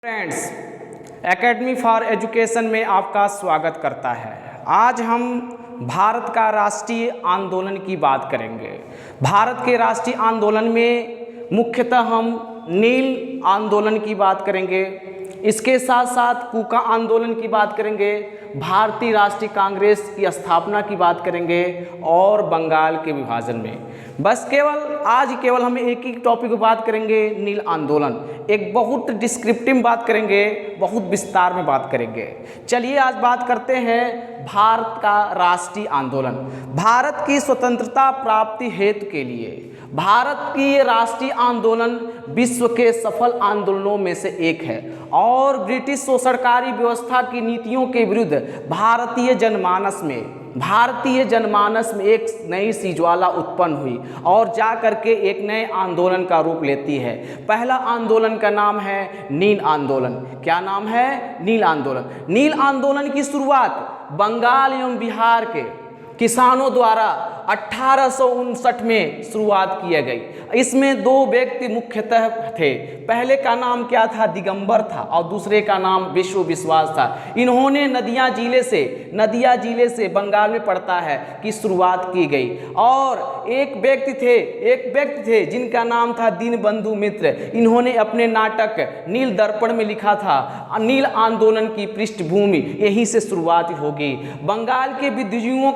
Friends, academy for education में आपका स्वागत करता है। आज हम भारत का राष्ट्रीय आंदोलन की बात करेंगे। भारत के राष्ट्रीय आंदोलन में मुख्यतः हम नील आंदोलन की बात करेंगे, इसके साथ साथ कूका आंदोलन की बात करेंगे, भारतीय राष्ट्रीय कांग्रेस की स्थापना की बात करेंगे और बंगाल के विभाजन में। बस केवल हम एक ही टॉपिक पर बात करेंगे, नील आंदोलन। एक बहुत डिस्क्रिप्टिव बात करेंगे, बहुत विस्तार में बात करेंगे। चलिए आज बात करते हैं भारत का राष्ट्रीय आंदोलन। भारत की स्वतंत्रता प्राप्ति हेतु के लिए भारत की राष्ट्रीय आंदोलन विश्व के सफल आंदोलनों में से एक है और ब्रिटिश शोषणकारी व्यवस्था की नीतियों के विरुद्ध भारतीय जनमानस में एक नई सी ज्वाला उत्पन्न हुई और जा करके एक नए आंदोलन का रूप लेती है। पहला आंदोलन का नाम है नील आंदोलन। क्या नाम है? नील आंदोलन। नील आंदोलन की शुरुआत बंगाल एवं बिहार के किसानों द्वारा 1859 में शुरुआत की गई। इसमें दो व्यक्ति मुख्यतः थे। पहले का नाम क्या था? दिगंबर था और दूसरे का नाम विश्व विश्वास था। इन्होंने नदिया जिले से बंगाल में पड़ता है कि शुरुआत की गई और एक व्यक्ति थे जिनका नाम था दीनबंधु मित्र। इन्होंने अपने नाटक नील दर्पण में लिखा था नील आंदोलन की पृष्ठभूमि यहीं से शुरुआत होगी। बंगाल के बुद्धिजीवियों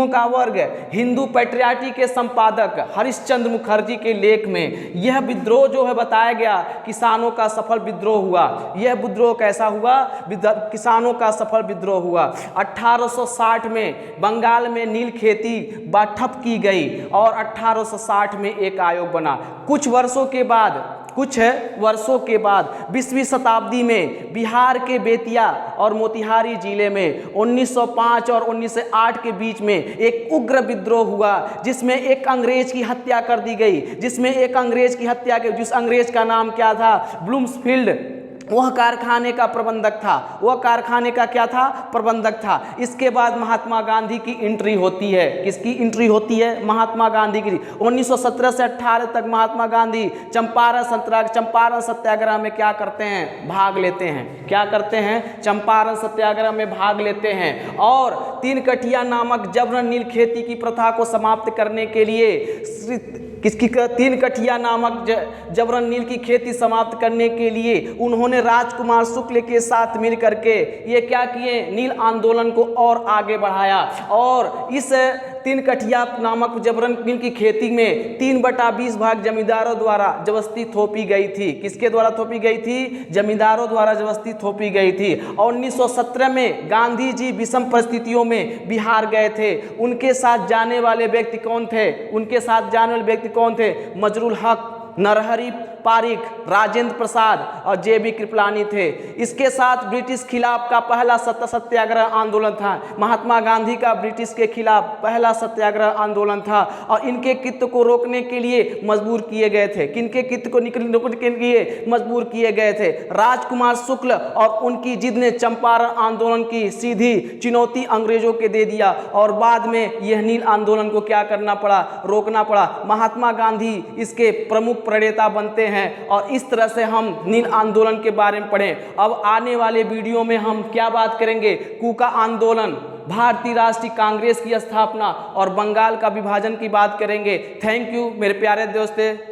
का वर्ग हिंदू पैट्रियाटी के संपादक हरिश्चंद्र मुखर्जी के लेख में यह विद्रोह जो है बताया गया, किसानों का सफल विद्रोह हुआ। यह विद्रोह कैसा हुआ? किसानों का सफल विद्रोह हुआ। 1860 में बंगाल में नील खेती ठप की गई और 1860 में एक आयोग बना। कुछ वर्षों के बाद 20वीं शताब्दी में बिहार के बेतिया और मोतिहारी जिले में 1905 और 1908 के बीच में एक उग्र विद्रोह हुआ जिसमें एक अंग्रेज की हत्या कर दी गई। जिस अंग्रेज का नाम क्या था? ब्लूम्सफील्ड। वह कारखाने का प्रबंधक था। इसके बाद महात्मा गांधी की एंट्री होती है। किसकी एंट्री होती है? महात्मा गांधी की। 1917 से 18 तक महात्मा गांधी चंपारण सत्याग्रह में क्या करते हैं? भाग लेते हैं। क्या करते हैं? चंपारण सत्याग्रह में भाग लेते हैं और तीन कठिया नामक जबरन नील खेती की प्रथा को समाप्त करने के लिए तीन कठिया नामक जबरन नील की खेती समाप्त करने के लिए उन्होंने राजकुमार शुक्ल के साथ मिल करके ये क्या किए? नील आंदोलन को और आगे बढ़ाया और इस तीन कठिया नामक जबरन नील की खेती में 3/20 भाग जमींदारों द्वारा जबरदस्ती थोपी गई थी। किसके द्वारा थोपी गई थी? जमींदारों द्वारा जबरदस्ती थोपी गई थी। और 1917 में गांधी जी विषम परिस्थितियों में बिहार गए थे। उनके साथ जाने वाले व्यक्ति कौन थे? मजरूल हक, नरहरि पारिक, राजेंद्र प्रसाद और JB कृपलानी थे। इसके साथ ब्रिटिश खिलाफ का पहला सत्याग्रह आंदोलन था। महात्मा गांधी का ब्रिटिश के खिलाफ पहला सत्याग्रह आंदोलन था और इनके कित्त को रोकने के लिए मजबूर किए गए थे। किनके कित्त को रोकने के लिए मजबूर किए गए थे? राजकुमार शुक्ल और उनकी जिद ने चंपारण आंदोलन की सीधी चुनौती अंग्रेजों के दे दिया और बाद में यह नील आंदोलन को क्या करना पड़ा? रोकना पड़ा। महात्मा गांधी इसके प्रमुख प्रणेता बनते हैं और इस तरह से हम नील आंदोलन के बारे में पढ़ें। अब आने वाले वीडियो में हम क्या बात करेंगे? कूका आंदोलन, भारतीय राष्ट्रीय कांग्रेस की स्थापना और बंगाल का विभाजन की बात करेंगे। थैंक यू मेरे प्यारे दोस्तों।